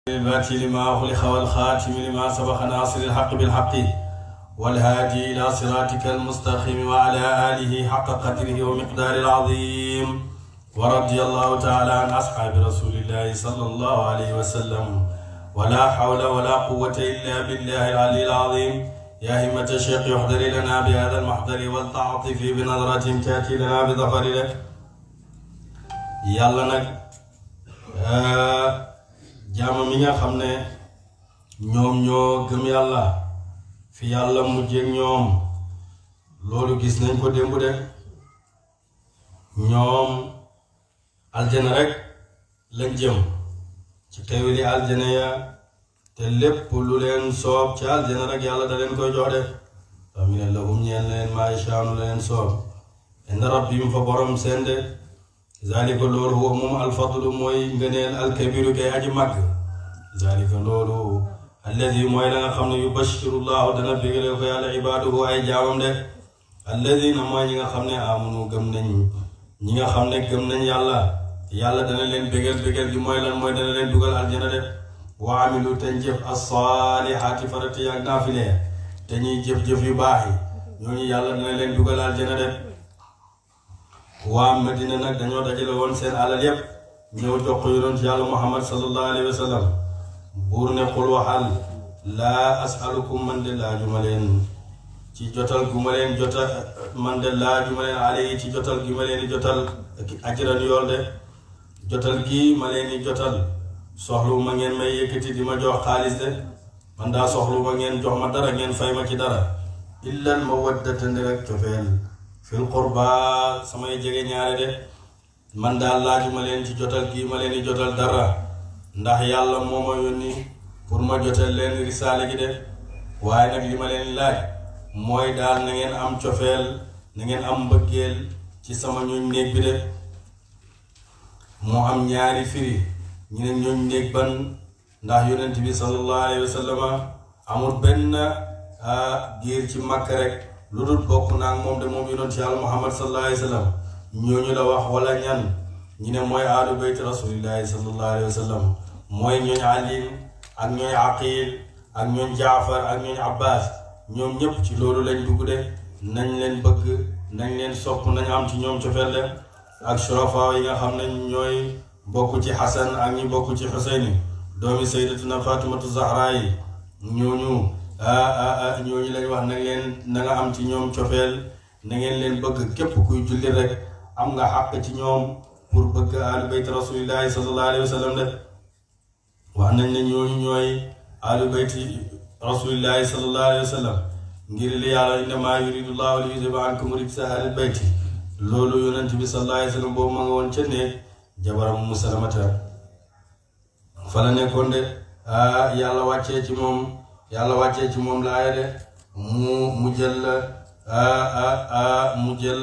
الباطل لما أغلق والخاتم لما سبق ناصر الحق بالحق والهادي إلى صراطك المستقيم وعلى آله حق قدره ومقدار العظيم ورضي الله تعالى عن أصحاب رسول الله صلى الله عليه وسلم ولا حول ولا قوة إلا بالله العلي العظيم يا همة الشيخ يحضر لنا بهذا المحضر والتعاطف بنظرة تأتي لنا بظفر لك يلا نك jaama mi nga xam ne ñoom ñoo gëm yàlla fi yàlla mujjeek ñoom loolu gis nañ ko démb de ñoom aljana rek lañ jëm ci xewli aljana ya te lépp lu leen soob ci aljana rek yàlla da leen koy jox de famine lahum ñeel leen maa yashaa'uuna la leen soob inda rabbihim fa borom seen de zalika loolu huwa moom alfadlu mooy ngëneel alkabiru kay aji màgg zalika loolu alladi mooy la nga xam ne yubashiru llahu dana bégale ko yàlla ibaaduhu ay jaamam de alladina mooy ñi nga xam ne amunu gëm nañ ñi nga xam ne gëm nañ yàlla dana leen bégal gi mooy lan mooy dana leen dugal aljana de wa amilu te jëf as-saalihaati farati ak naafile te ñuy jëf yu baax yi ñooñu yàlla dana leen dugal aljana de waa Madina nag dañoo dajale woon seen alal yépp ñëw jox ko yonent yàlla Muhammad sallallahu alayhi wa sallam buur ne xul waxal laa asalukum man de laajuma leen ci jotal gu ma leen jotal man de laajuma leen alayhi ci jotal gi ma leen di jotal ajran yool de jotal gii ma leen di jotal soxlu ma ngeen may yëkkati di ma jox xaalis de man daa soxlu ma ngeen jox ma dara ngeen fay ma ci dara illal mawaddata rek cofeel fil qurba samay jege ñaare de man daal laajuma leen ci jotal gii ma leen di jotal dara ndax yàlla moo ma yónni pour ma jotal leen risaale gi de waaye nag li ma leen laaj mooy daal na ngeen am cofeel na ngeen am mbëggeel ci sama ñooñ néeg bi de moo am ñaari firi ñu ne ñooñ néeg ban ndax yonent bi sallallahu alayhi wa sallam amul benn giir ci Makka rek lu dul bokk naag moom de moom yonent yàlla Muhammad sallallahu alayhi wa sallam ñooñu la wax wala ñan ñu ne mooy aalu bayt rasulillahi sallallahu alayhi wa sallam mooy ñooñ Ali ak ñooñ Aqil ak ñooñ Jaafar ak ñooñ Abbas ñoom ñëpp ci loolu lañ dugg de nañ leen bëgg nañ leen sopp nañ am ci ñoom cofeel de ak shurafa yi nga xam ne ñooy bokk ci Hasan ak ñi bokk ci Huseyni doomi sayyidatuna Fatimatu Zahra yi ñooñu lañ wax na nga am ci ñoom cofeel na ngeen leen bëgg képp kuy julli rek am nga xàq ci ñoom pour bëgg ahlu bayt rasulillahi sallallahu alayhi wa sallam de wax nañ ne ñooñu ñooy ahlu bayti rasulillahi sallallahu alayhi wa sallam ngir li yàlla innamaa yuridu llahu li yuzhiba ankum rijsa ahlil bayti loolu yonent bi sallallahu alayhi wa sallam boobu ma nga woon ca néeg jabaram Ummu Salamata fa la nekkoon de yàlla wàccee ci moom laaya de mu jël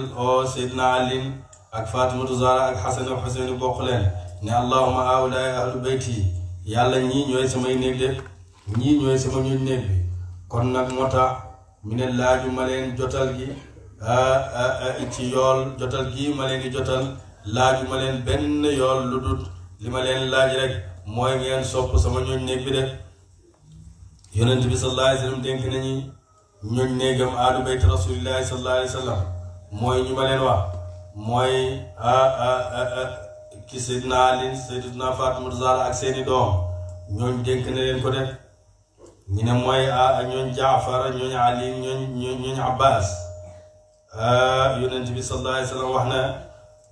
Seydina Ali ak Fatimatu Zahra ak Hasan ak Huseyn bokk leen ne allahumma haulaay ahlu bayti yàlla ñii ñooy samay néeg de ñii ñooy sama ñuñ néeg bi kon nag moo tax mi ne laaju ma leen jotal gi ci yool jotal gi ma leen di jotal laaju ma leen benn yool lu dul li ma leen laaj rek mooy ngeen sopp sama ñuñ néeg bi de yonent bi sallallahu alayhi wa sallam dénk nañu ñuñ néegam ahlu bayt rasulillahi sallallahu alayhi wa sallam mooy ñu ma leen wax mooy ki Seydina Ali Sayyidatuna Fatimatu Zahra ak seeni doom ñooñ dénk na leen ko def ñu ne mooy ñooñ Jaafar ñooñ Ali ñooñ Abbas yonent bi sallallahu alayhi wa sallam wax na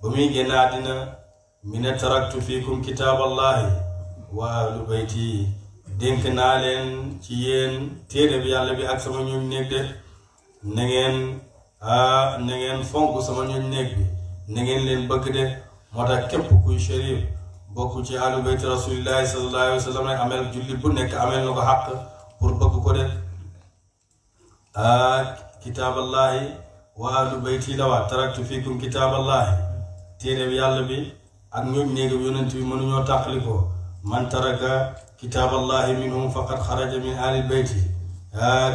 ba muy génn àddina mi ne taraktu fiikum kitaaballahi wa ahlu bayti dénk naa leen ci yéen téere bi yàlla bi ak sama ñooñ néeg de na ngeen fonk sama ñooñ néeg bi na ngeen leen bëgg de moo tax képp kuy shérif bokk ci ahlu bayt rasulillahi sallallahu alayhi wa sallam rek amel julli bu nekk amel na ko xàq pour bëgg ko de kitaaballahi wa ahlu bayti la waa taraktu fiikum kitaaballahi téere bi yàlla bi ak ñooñ néeg bi yonent bi mënuñoo tàqali ko man taraka kitaaballahi minhum faqad xaraja min ahlil bayti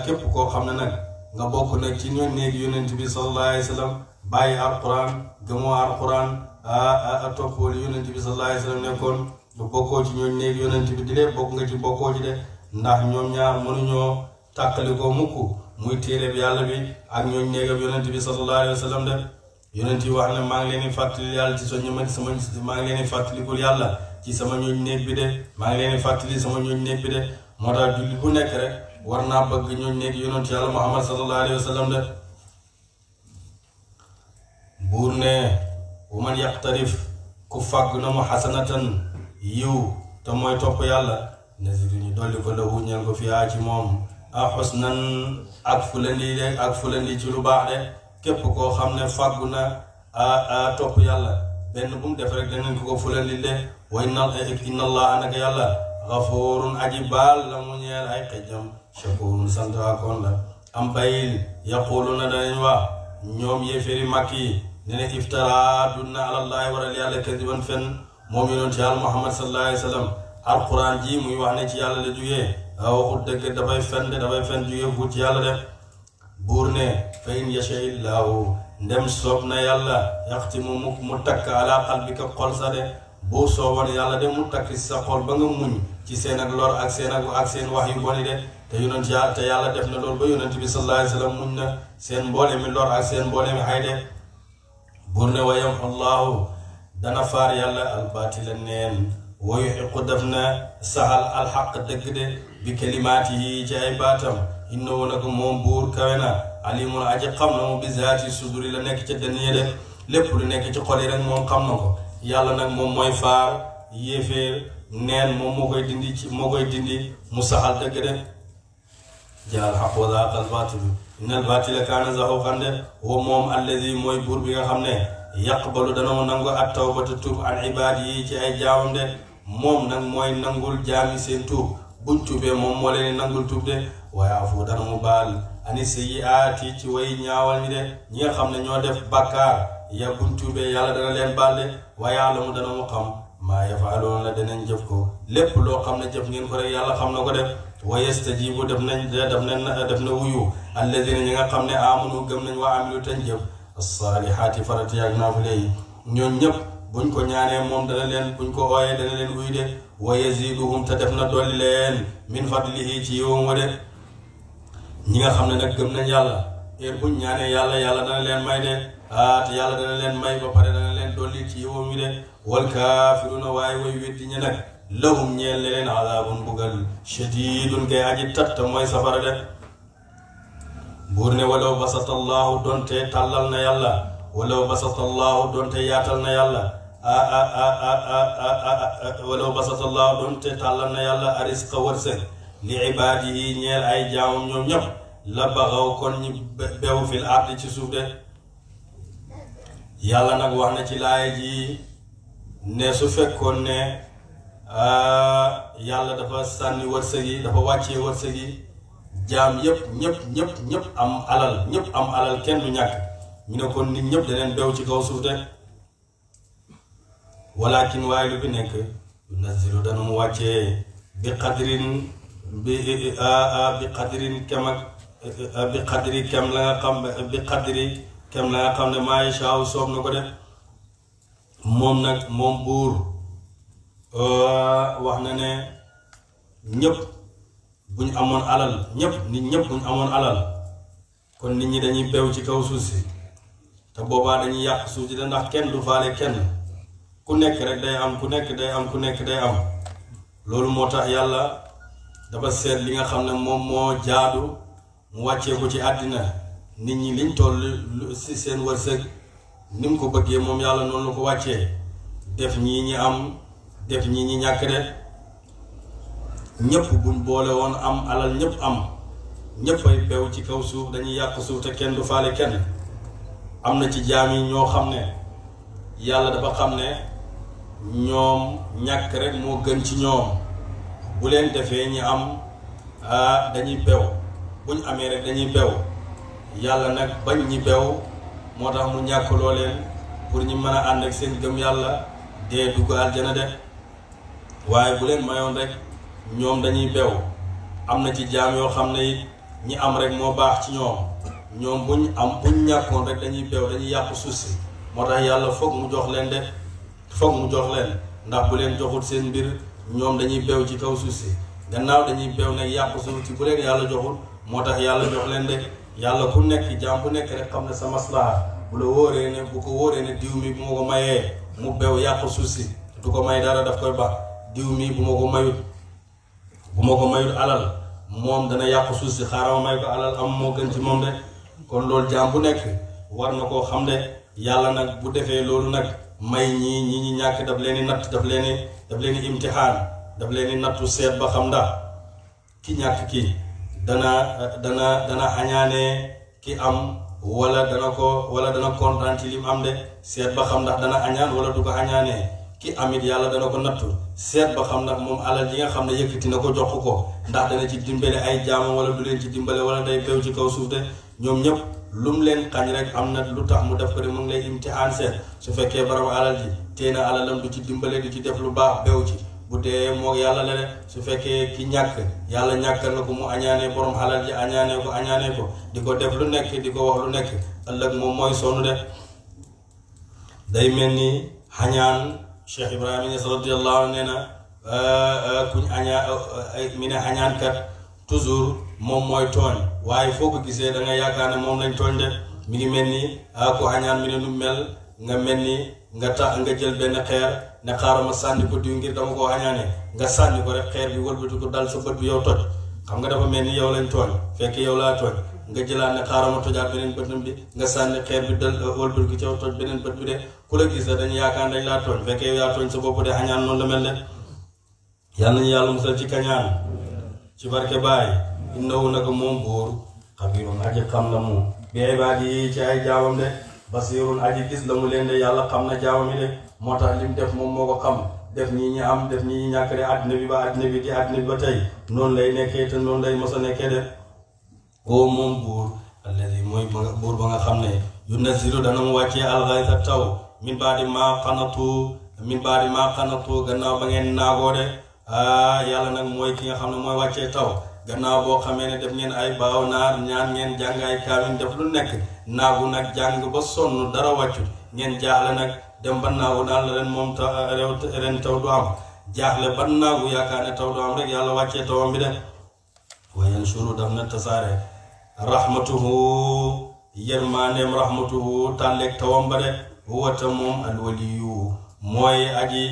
képp koo xam ne nag nga bokk nag ci ñooñ néeg yonent bi sallallahu alayhi wa sallam bàyyi alquran gëmoo alquran toppoo li yonent bi sallallahu alayhi wa sallam nekkoon lu bokkoo ci ñooñ néeg yonent bi di lee bokk nga ci bokkoo ci de ndax ñoom ñaar mënuñoo tàqalikoo mukk muy téere bi yàlla bi ak ñooñ néegam yonent bi sallallahu alayhi wa sallam de yonent yi wax ne maa ngi leen di fàttali yàlla ci soññu ma sama maa ngi leen di fàttalikul yàlla ci sama ñooñ néeg bi de maa ngi leen di fàttali sama ñooñ néeg bi de moo tax julli bu nekk rek war naa bëgg ñooñ néeg yonent yàlla Muhammad sallallahu alayhi wa sallam de buur ne wa man yaqtarif ku fàgg na mu xasanatan yiw te mooy topp yàlla nasidu ñu dolli ko lahu ñeel ko fiyaa ci moom a xusnan ak fulandi de ak fulandi ci lu baax de képp koo xam ne fàggu na a topp yàlla benn bu mu def rek danañ ko fulandi de wa inna allaha naka yàlla gafuurun aji baal la mu ñeel ay xejjam shakurun sant akoon la am bayil yaquluna danañ wax ñoom yéeféeri màkk yi ne ne iftara dunna alallahi waral yàlla kadiban fen moom yonent yàlla Muhammad sallallahu alayhi wa sallam alquran ji muy wax ne ci yàlla la jugee waxut dëgg dafay fen jugee bu ci yàlla def buur ne fa in yasha'illahu ndem soob na yàlla yaxtimu mu takk ala qalbika xol sa de boo sooboon yàlla de mu takk si sa xol ba nga muñ ci seen ak lor ak seen wax yu boni de te yàlla def na loolu ba yonent bi sallallahu alayhi wa sallam muñ na seen mboole mi lor ak seen mboole mi ay de buur ne wayam allahu dana faar yàlla albaatila neen wa yuhiqu def na saxal alxaq dëgg de bi kalimaatihi ci ay baatam innahu nag moom buur kawe na alimun aji xam na mu bi zaati suduri la nekk ca dënn de lépp lu nekk ci xol yi rek moom xam na ko yàlla nag moom mooy faar yéeféer neen moom moo koy dindi mu saxal dëgg de jaal xaq wa zaaqal baatilu innal baatila kaana zahuuqan de wa moom allazi mooy buur bi nga xam ne yaqbalu dana mu nangu at tawbata tuub an ibaad yi ci ay jaamam de moom nag mooy nangul jaami seen tuub buñ tuubee moom moo leen nangul tuub de waaye afu dana mu baal ani sayyiaati ci way ñaawal ñi de ñi nga xam ne ñoo def bàkkaar ya buñ tuubee yàlla dana leen baal de waaye yàlla mu dana mu xam maa yafaaloon la danañ jëf ko lépp loo xam ne jëf ngeen ko rek yàlla xam na ko def wa yastajibu def na wuyu alladina ñi nga xam ne amanu gëm nañ wa amilu tañ jëf as-saalihaati farati ak naafile yi ñoon ñëpp buñ ko ñaanee moom dana leen buñ ko ooyee dana leen wuyu de wa yaziduhum te def na dolli leen min fadlihi ci yiwam wa de ñi nga xam ne nag gëm nañ yàlla heure buñ ñaanee yàlla dana leen may de te yàlla dana leen may ba pare dana leen dolli ci yiwam yi de wal kaafiruna waaye way weddi ñi nag lahum ñeel ne leen azaabun bugal shadiidun kay aji tat mooy safara de buur ne walaw basatallahu donte tàllal na yàlla walaw basatallahu donte yaatal na yàlla walaw basatallahu donte tàllal na yàlla arisqa wërsëg li ibaadihi ñeel ay jaamam ñoom ñëpp la baxaw kon ñi bew fil ardi ci suuf de yàlla nag wax na ci laaya ji ne su fekkoon ne yàlla dafa sànni wërsëg yi dafa wàccee wërsëg yi jaam ñëpp am alal kenn du ñàkk ñu ne kon nit ñëpp daneen bew ci kaw suuf de walakin waaye lu fi nekk yunazilu dana mu wàccee bi qadrin kem la nga xam ne maa yashaaw soob na ko def moom nag moom buur wax na ne ñëpp buñ amoon alal nit ñëpp buñ amoon alal kon nit ñi dañuy bew ci kaw suuf si te boobaa dañuy yàq suuf si da ndax kenn du faale kenn ku nekk rek day am ku nekk day am loolu moo tax yàlla dafa seet li nga xam ne moom moo jaadu mu wàccee ko ci àddina nit ñi liñ toll si seen wërsëg ni mu ko bëggee moom yàlla noonu la ko wàccee def ñii ñi am def ñii ñi ñàkk de ñëpp buñ boole woon am alal ñëpp ay bew ci kaw suuf dañuy yàq suuf te kenn du faale kenn am na ci jaam yi ñoo xam ne yàlla dafa xam ne ñoom ñàkk rek moo gën ci ñoom bu leen defee ñi am dañuy bew buñ amee rek dañuy bew yàlla nag bañ ñi bew moo tax mu ñàkk loo leen pour ñi mën a ànd ak seen gëm yàlla dee dugg aljana de waaye bu leen mayoon rek ñoom dañuy bew am na ci jaam yoo xam ne it ñi am rek moo baax ci ñoom buñ ñàkkoon rek dañuy bew dañuy yàq suuf si moo tax yàlla foog mu jox leen ndax bu leen joxut seen mbir ñoom dañuy bew ci kaw suuf si gannaaw dañuy bew nag yàqu suuf si bu leen yàlla joxul moo tax yàlla jox leen de yàlla ku nekk jaam bu nekk rek xam ne sa maslaha bu la wóoree ne bu ko wóoree ne diw mi bu ma ko mayee mu bew yàqu suuf si du ko may dara daf koy baax diw mi bu ma ko mayut alal moom dana yàqu suuf si xaaral ma may ko alal am moo gën ci moom de kon loolu jaam bu nekk war na koo xam de yàlla nag bu defee loolu nag may ñi ñàkk daf leen di natt daf leen di imtixaan daf leen di nattu seet ba xam ndax ki ñàkk ki dana añaanee ki am wala dana kontaan ci lim am de seet ba xam ndax dana añaan wala du ko añaanee ki amit yàlla dana ko nattu seet ba xam ndax moom alal ji nga xam ne yëkkati na ko jox ko ndax dana ci dimbale ay jaamam wala du leen ci dimbale wala day bew ci kaw suuf de ñoom ñëpp lu mu leen xañ rek am na lu tax mu def ko de mu ngi lay imtihaan seet su fekkee borom alal ji tee na alalam du ci dimbale du ci def lu baax bew ci bu dee moo yàlla la de su fekkee ki ñàkk yàlla ñàkkal na ko mu añaanee borom alal ji añaanee ko di ko def lu nekk di ko wax lu nekk ëllëg moom mooy sonn de day mel ni xañaan Cheikh Ibrahima Niass radiyallahu anhu nee na kuñ mi ne xañaankat toujours moom mooy tooñ waaye foo ko gisee da nga yaakaar ne moom lañ tooñ de mi ngi mel ni ku xañaan mi ne nu mel nga mel ni nga jël benn xeer ne xaaral ma sànni ko diw ngir dama koo xañaanee nga sànni ko rek xeer bi wëlbati ko dal sa bët bi yow toj xam nga dafa mel ni yow lañ tooñ fekk yow laa tooñ nga jëlaat ne xaaral ma tojaat beneen bëtam bi nga sànni xeer bi dal wëlbati ko ci yow toj beneen bët bi de ku la gis la dañu yaakaar dañ laa tooñ fekk yow yaa tooñ sa bopp de xañaan noonu la mel de yàlla nañu yàlla musal ci kañaan ci barke Baay innahu naka moom buur xabiirun aji xam la mu bi ibaadi yi ci ay jaamam de basiirun aji gis la mu leen de yàlla xam na jaamam yi de moo tax lim def moom moo ko xam def ñii ñi am def ñii ñi ñàkk de àddina bi ba àddina bi di àddina bi ba tey noonu lay nekkee te noonu lay mos a nekkee de oo moom buur alladi mooy buur ba nga xam ne yunazzilu dana mu wàccee alxaysa taw min baadi maa xanatu gannaaw ba ngeen naagoo de yàlla nag mooy ki nga xam ne mooy wàccee taw gannaaw boo xamee ne def ngeen ay baaw naar ñaan ngeen jàng ay kaamin def lu nekk naagu nag jàng ba sonn dara wàccu ngeen jaaxle nag dem ba naagu daal la ren moom ren taw du am jaaxle ba naagu yaakaar ne taw du am rek yàlla wàccee tawam bi de wayen suru daf na tasaare rahmatuhu yërmandeem rahmatuhu tàlleeg tawam ba de wata moom alwaliyu mooy aji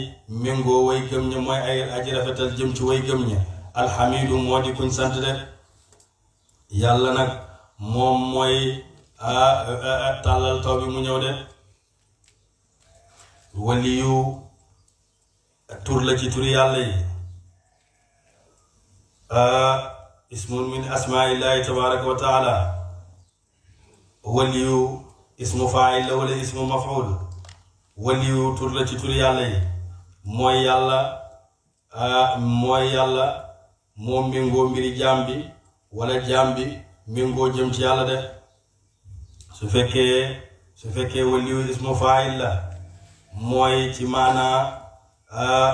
méngoo way gëm ña mooy ay aji rafetal jëm ci way gëm ña alxamidu moo di kuñ sant de yàlla nag moom mooy tàllal taw bi mu ñëw de waliyu tur la ci turi yàlla yi ismun min asmaillahi tabaraka wa taala waliyu ismu faa'il la wala ismu maf'ul waliyu tur la ci turi yàlla yi mooy yàlla moom méngoo mbiri jaam bi wala jaam bi méngoo jëm ci yàlla de su fekkee waliyu ismu faa'il la mooy ci maanaa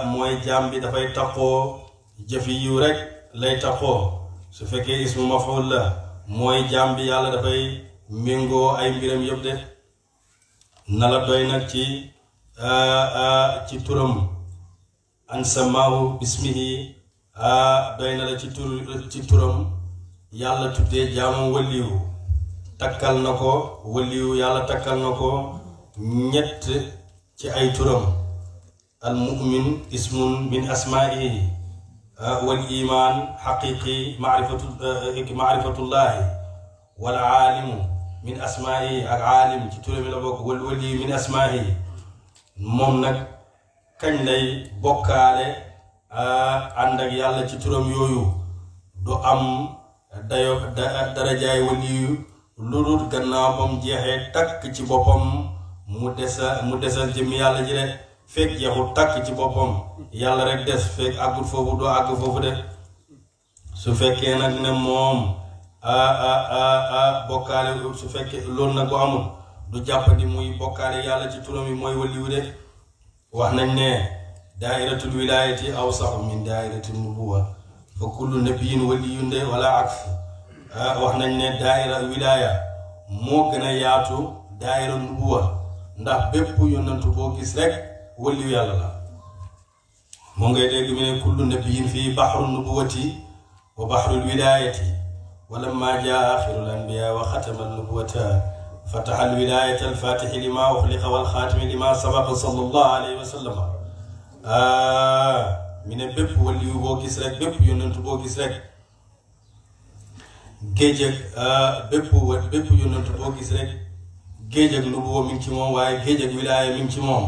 mooy jaam bi dafay taxoo jëfi yiw rek lay taxoo su fekkee ismu maf'ul la mooy jaam bi yàlla dafay méngoo ay mbiram yëpp de na la doy nag ci turam an samaahu bismihi doy na la ci turam yàlla tuddee jaamam waliyu takkal na ko waliyu yàlla takkal na ko ñett ci ay turam al mu'min ismun min asmaihi wal iman xaqiqi maarifatullahi wal aalimu min asmaihi ak aalim ci turam yi la bokk wal waliyu min asmaihi moom nag kañ lay bokkaale ànd ak yàlla ci turam yooyu du am darajaay waliyu lu dul gannaaw ba mu jeexee takk ci boppam mu desal jëm yàlla ji de fekk jeexul takk ci boppam yàlla rek des fekk àggul foofu doo àgg foofu de su fekkee nag ne moom bokkaale su fekkee loolu nag bu amul du jàppandi muy bokkaale yàlla ci turam yi mooy waliyu de wax nañ ne daairatul wilayati awsa'u min daairatul nubuwa fa kullu nabiyyin waliyun de wala aks wax nañ ne daaira wilaya moo gën a yaatu daaira nubuwa ndax bépp yonantu boo gis rek waliyu yàlla la moo ngay dégg mu ne kullu nabiyin fii baxru nubuwati wa baxru lwilayati wa lamma jaa axiru lanbiya wa xatama nubuwata fataxa alwilayata alfatixi lima uxliqa walxaatimi lima sabaqa sallallahu alayhi wa sallam mi ne bépp waliyu boo gis rek bépp yonentu boo gis rek géej ak bépp yonentu boo gis rek géej ak nubuwa mi ngi ci moom waaye géej ak wilaaya mi ngi ci moom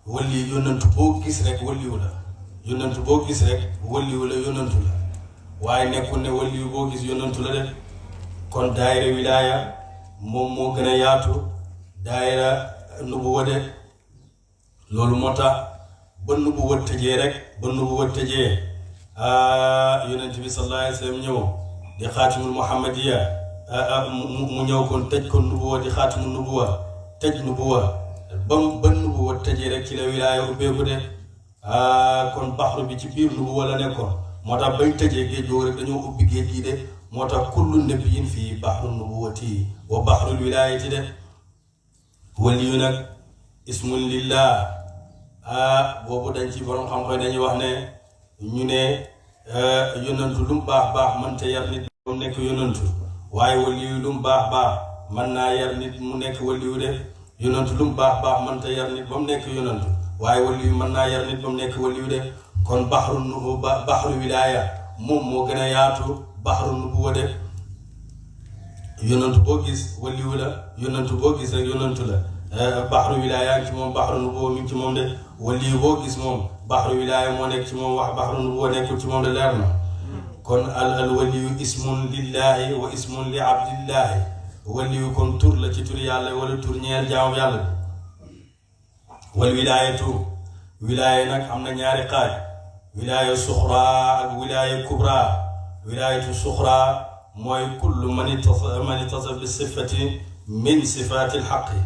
wali yonentu boo gis rek waliyu la yonentu boo gis rek waliyu la yonentu la waaye nekkul ne waliyu boo gis yonentu la de kon daayira wilaaya moom moo gën a yaatu daayira nubuwa de loolu moo tax ba nubuwa tëjee rek ba nubuwa tëjee yonent bi sallallahu alayhi wa sallam ñëw di xaatimul muhammadiya mu ñëw kon tëj kon nubuwa di xaatimul nubuwa tëj nubuwa ba nubuwa tëjee rek ci la wilaaya ubbeeku de kon baxru bi ci biir nubuwa la nekkoon moo tax bañ tëjee géej googu rek dañoo ubbi géej gi de moo tax kullu nabiyin fii baxru nubuwati wa baxrul wilaayati de waliyu nag ismun lillah boobu dañ ci borom xam-xam dañuy wax ne ñu ne yonantu lu mu baax baax mënta yar nit mu nekk yonantu waaye waliyu lu mu baax baax mën naa yar nit mu nekk waliyu de yonantu lu mu baax baax mënta yar nit ba mu nekk yonantu waaye waliyu mën naa yar nit ba mu nekk waliyu de kon baxru wilaaya moom moo gën a yaatu baxru nubuwa de yonantu boo gis waliyu la yonantu boo gis rek yonantu la baxru wilaaya ngi ci moom baxru nubuwa mi ngi ci moom de waliyu boo gis moom baxru wilaaya moo nekk ci moom wax baxru nubuwa nekkul ci moom de leer na kon al waliyu ismun lillahi wa ismun li abdillahi waliyu kon tur la ci tur yàlla wala tur ñeel jaamu yàlla wal wilaayatu wilaaya nag am na ñaari xaaj wilaaya suxra ak wilaaya kubra wilaayatu suxra mooy kullu man ittasa bi sifati min sifati alxaqi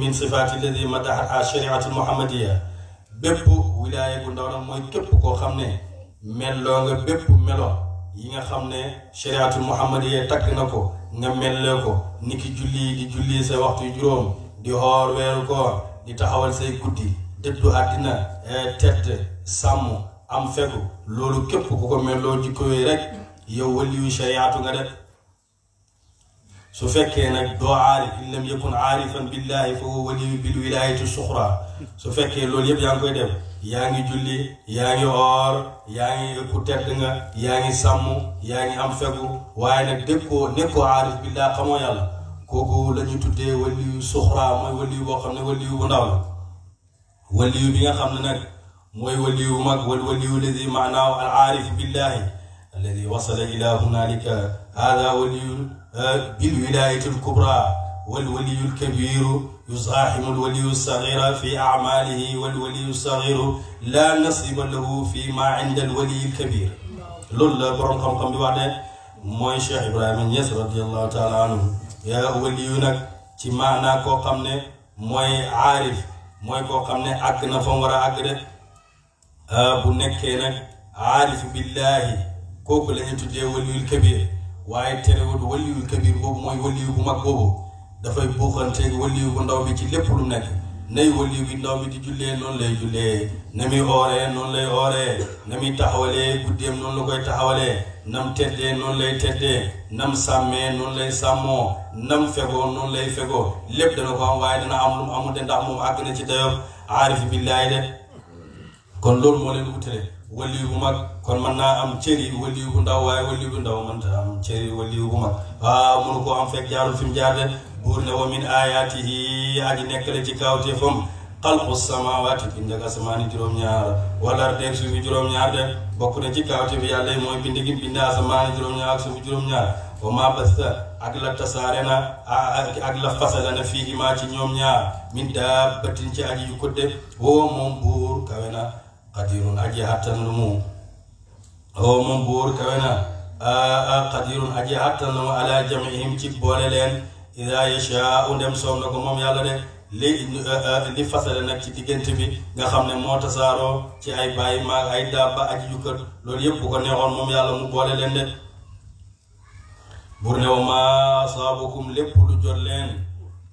min sifati alladi madaxatha shariatu almuhammadiya bépp wilaaya bu ndaw nag mooy képp koo xam ne melloo nga bépp melo yi nga xam ne shariatul muhammadiya takk na ko nga mellee ko niki julli di julli sa waxtu juróom di xoor weeru koor di taxawal say guddi dëddu àddina tedd sàmm am fegu loolu képp ku ko melloo jikko yooyu rek yow waliyu shariatu nga def su fekkee nag doo aarif in lam yakun aarifan billahi fa huwa waliyu bil wilayati suxra su fekkee loolu yëpp yaa ngi koy def yaa ngi julli yaa ngi oor yaa ngi ku tedd nga yaa ngi sàmm yaa ngi am fegu waaye nag nekkoo aarif billah xamoo yàlla kooku la ñu tuddee waliyu suxra mooy waliyu boo xam ne waliyu bu ndaw la waliyu bi nga xam ne nag mooy waliyu bu mag wal waliyu alladi maanaahu al aarif billahi alladi wasala ila hunalika hada waliyu بالولاية الكبرى والولي الكبير يزاحم الولي الصغير في أعماله والولي الصغير لا نصيب له فيما عند الولي الكبير لولا برام خم بوعده موي شيخ إبراهيم نياس رضي الله تعالى عنه يا وليونك ci maana koo xam ne mooy aarif mooy koo xam ne àgg na fa mu war a àgg de bu nekkee nag aarif billahi kooku la ñu tuddee waliyul kabir waaye terewul waliyul kabir boobu mooy waliyu bu mag boobu dafay buuxanteeg waliyu bu ndaw bi ci lépp lu nekk nay waliyu bi ndaw bi di jullee noonu lay jullee na muy ooree noonu lay ooree na muy taxawalee guddeem noonu la koy taxawalee nam teddee noonu lay teddee nam sàmmee noonu lay sàmmoo nam fegoo noonu lay fegoo lépp dana ko am waaye dana am lu mu amul de ndax moom àgg na ci dayob aarif billaahi de kon loolu moo leen wutale waliyu bu mag kon mën naa am cëri waliyu bu ndaw waaye waliyu bu ndaw mënta am cëri waliyu bu mag waaw mënu koo am fekk jaarul fi mu jaar de buur ne wa min ayaatihi aji nekk la ci kawteefam xalqu samawaati bind ak asamaani juróom-ñaar wala ardeeg suufi juróom-ñaar de bokk na ci kawteef yàlla yi mooy bind gi bind asamaani juróom-ñaar ak suufi juróom-ñaar wa maa basta ak la tasaare na ak la fasala na fii maa ci ñoom ñaar min daabbatin ci aji yu ko de woo moom buur kawe na qadirun aji hattan lu mu woo moom buur kawe na qadirun aji hattan lu mu ala jamihim ci boole leen ida yashaa'u ndem soob na ko moom yàlla de li fasale nag ci diggante bi nga xam ne moo tasaaroo ci ay bàyyi maag ay daaba aji jukkat loolu yëpp bu ko neexoon moom yàlla mu boole leen de bur ne wa ma asaabakum lépp lu jot leen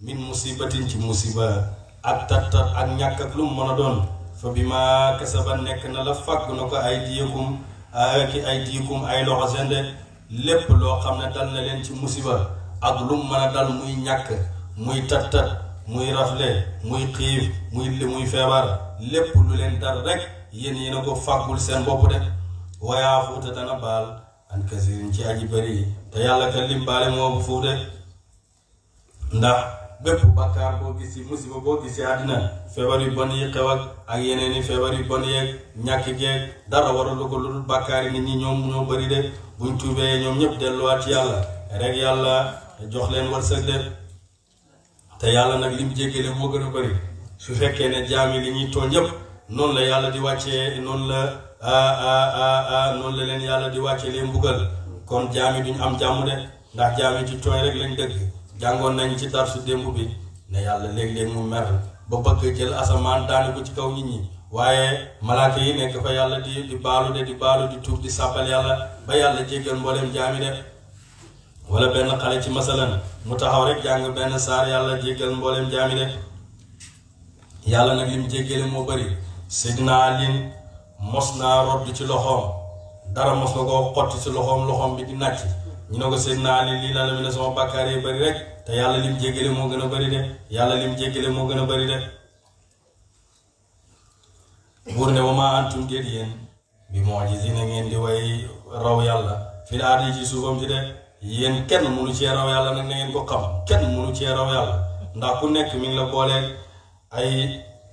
min musibatin ci musiba ak tattat ak ñàkk ak lu mu mën a doon fa bima kasaba nekk na la fàgg na ko aydiyakum ay loxo seen de lépp loo xam ne dal na leen ci musiba ak lu mën a dal muy ñàkk muy tat-tat muy rafle muy xiif muy feebar lépp lu leen dal rek yéen a ko fàggul seen bopp de wayaa fuuta dana baal an kasirin ci aji bëri te yàlla ka lim baale moo bu fuute ndax bépp bakkaar boo gis ci musiba boo gis ci àddina feebar yu bon yi xew ak yeneen i feebar yu bon yeeg ñàkk geeg dara waralu ko lu dul bakkaar yi nit ñi ñoo bëri de buñ tuubee ñoom ñëpp delluwaat ci yàlla rek yàlla jox leen wërsëg de te yàlla nag lim jéggale moo gën a bëri su fekkee ne jaam yi li ñuy tooñ yëpp noonu la yàlla di wàccee noonu la leen yàlla di wàccee leen mbugal kon jaam yi duñ am jàmm de ndax jaam yi ci tooñ rek lañ dëgg jàngoon nañ ci darsu démb bi ne yàlla léeg-léeg mu mer ba bëgg jël asamaan daane ko ci kaw nit ñi waaye malaaka yi nekk fa yàlla di baalu di tuub di sàppal yàlla ba yàlla jéggal mbooleem jaam yi de wala benn xale ci masalan mu taxaw rek jàng benn saar yàlla jéggal mbooleem jaam yi de yàlla nag lim jéggale moo bëri Seydina Ali mos naa rodd ci loxoom dara mos na koo xotti ci loxoom bi di nàcc ñu ne ko Seydina Ali lii la mi ne sama bàkkaar yi bëri rek te yàlla lim jéggale moo gën a bëri de buur ne wa maa antum déet yéen bi mu'jizina ngeen di way raw yàlla fil ardi ci suufam ci de yéen kenn mënu cee raw yàlla nag na ngeen ko xam kenn mënu cee raw yàlla ndax ku nekk mi ngi la booleeg ay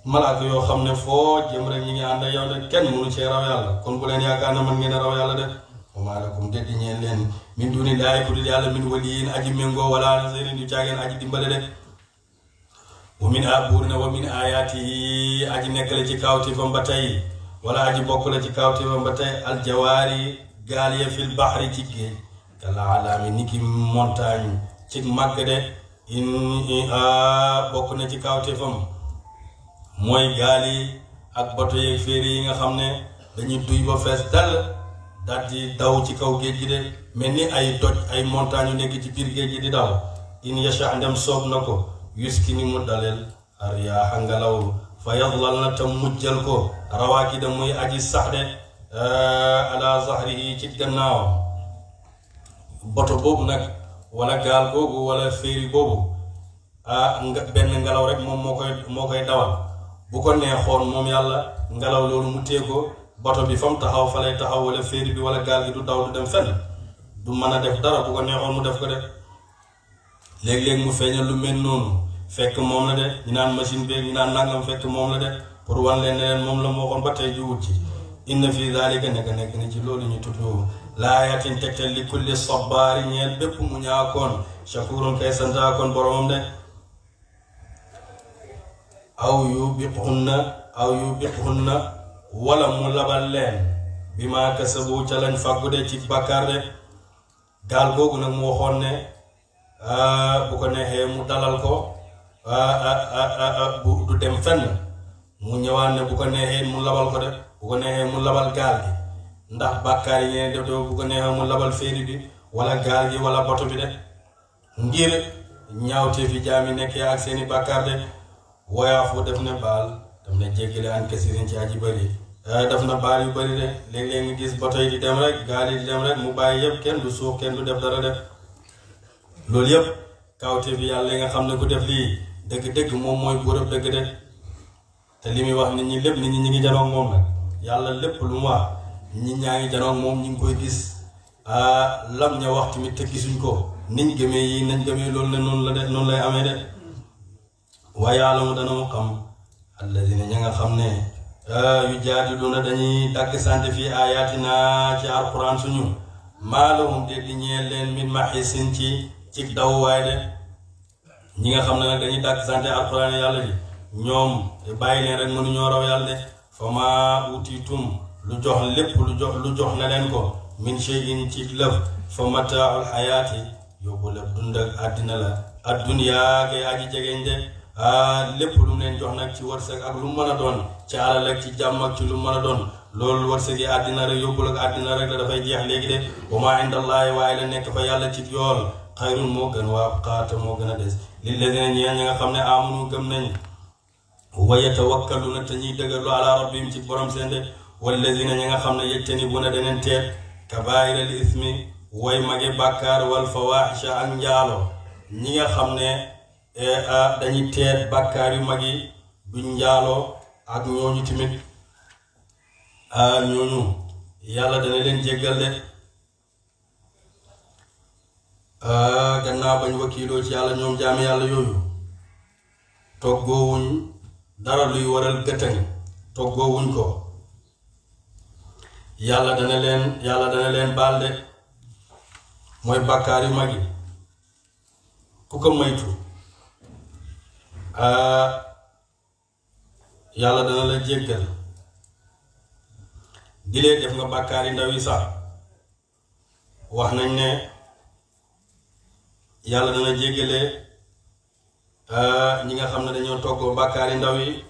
malaaka yoo xam ne foo jëm rek ñi ngi ànd ak yow de kenn mënu cee raw yàlla kon bu leen yaakaar na man ngeen a raw yàlla de wa maa lakum déet ñeen leen min duni laahi ku dul yàlla min waliyin aji méngoo wala nasirin du caageen aji dimbale de wa min ayaati aji nekk la ci kawtifam ba tey wala aji bokk la ci kawtifam ba tey aljawaari gaal ya fil baxri ci géej kala alaami ni ki montagne ci màgg de bokk na ci kawtifam mooy gaal yi ak bato yeeg féeri yi nga xam ne dañuy duy ba fees dal daal di daw ci kaw géej gi de mel ni ay doj ay montagne yu nekk ci biir géej gi di daw in yasha ndem soob na ko yuski ni mu daleel ariyaaxa ngelaw fa yadlal na tam mujjal ko rawaaki da muy aji sax de ala zahrihi ci gannaawam bato boobu nag wala gaal googu wala féeri boobu benn ngelaw rek moom moo koy dawal bu ko neexoon moom yàlla ngelaw loolu mu téye ko bato bi fa mu taxaw fa lay taxaw wala féeri bi wala gaal gi du daw du dem fenn du mën a def dara bu ko neexoon mu def ko de léeg-léeg mu feeñal lu mel noonu fekk moom la de ñu naan machine bi ñu naan nangam fekk moom la de pour wan leen ne leen moom la moo waxoon ba tey jiwut ci inna fii zaalika nekk ni ci loolu ñu tudd laayatin tegtal li kulli sabbaari ñeel bépp mu ñaakoon shakurun kay santaakoon boromam de aw yubiqhunna wala mu labal leen bi maa kasabu ca lañ fàggu de ci bàkkaar de gaal googu nag mu waxoon ne bu ko neexee mu dalal ko du dem fenn mu ñëwaat ne bu ko neexee mu labal ko de bu ko neexee mu labal gaal gi ndax bàkkaar yi ngeen def bu ko neexee mu labal féeri bi wala gaal gi wala bato bi de ngir ñaawte fi jaam yi nekkee ak seeni bàkkaar de woyaafu def na baal daf na jéggale an kasirin ci aji bëri daf na baal yu bëri de léeg-léeg nga gis bato yi di dem rek gaal yi di dem rek mu bàyyi yëpp kenn du suuf kenn du def dara def loolu yëpp kawte fi yàlla nga xam ne ku def lii dëgg-dëgg moom mooy buurab dëgg de te li muy wax nit ñi lépp nit ñi ngi janoog moom nag yàlla lépp lu mu wax nit ñaa ngi janoog moom ñu ngi koy gis lam ña wax tamit te gisuñ ko niñ gëmee yi nañ gëmee loolu ne noonu lay amee de waaye yàlla mu dana mu xam alladina ña nga xam ne yu jaadiluna dañuy dàgg sante fii ayatina ci alquran suñu maalahum de di ñeel leen min mahisin ci dawwaay de ñi nga xam ne nag dañuy dàgg sante alquran yàlla bi ñoom bàyyi leen rek mënuñoo raw yàlla de fa ma utitum lu jox na leen ko min shay'in ci lëf fa mataaul xayaati yóbbu lépp dund ak àddina la adduniyaa kay aji jegeñ de lépp lu mu leen jox nag ci wërsëg ak lu mu mën a doon ci alal ak ci jàmm ak ci lu mu mën a doon loolu wërsëg yi àddina rek yóbbul ak àddina rek la dafay jeex léegi de wa maa indallaahi waaye la nekk fa yàlla ci yool xayrun moo gën waa xaata moo gën a des lilladiina ñeen ñi nga xam ne amanu gëm nañ wa yatawakkaluna te ñuy dëgërlu ala rabbihim ci borom seen de walladina ñi nga xam ne yajtanibuna daneen teet kabairal ismi way mage bàkkaar wal fawahisha ak njaalo ñi nga xam ne dañuy teet bàkkaar yu mag yi duñ njaaloo ak ñooñu tamit ñooñu yàlla dana leen jéggal de gannaaw bañ wakiiloo ci yàlla ñoom jaami yàlla yooyu toggoowuñ dara luy waral gëtëng toggoowuñ ko yàlla dana leen baal de mooy bàkkaar yu mag yi ku ko moytu yàlla dana la jéggal dilee def nga bàkkaar yi ndaw yi sax wax nañ ne yàlla dana jéggale ñi nga xam ne dañoo toggoo bàkkaar yi ndaw yi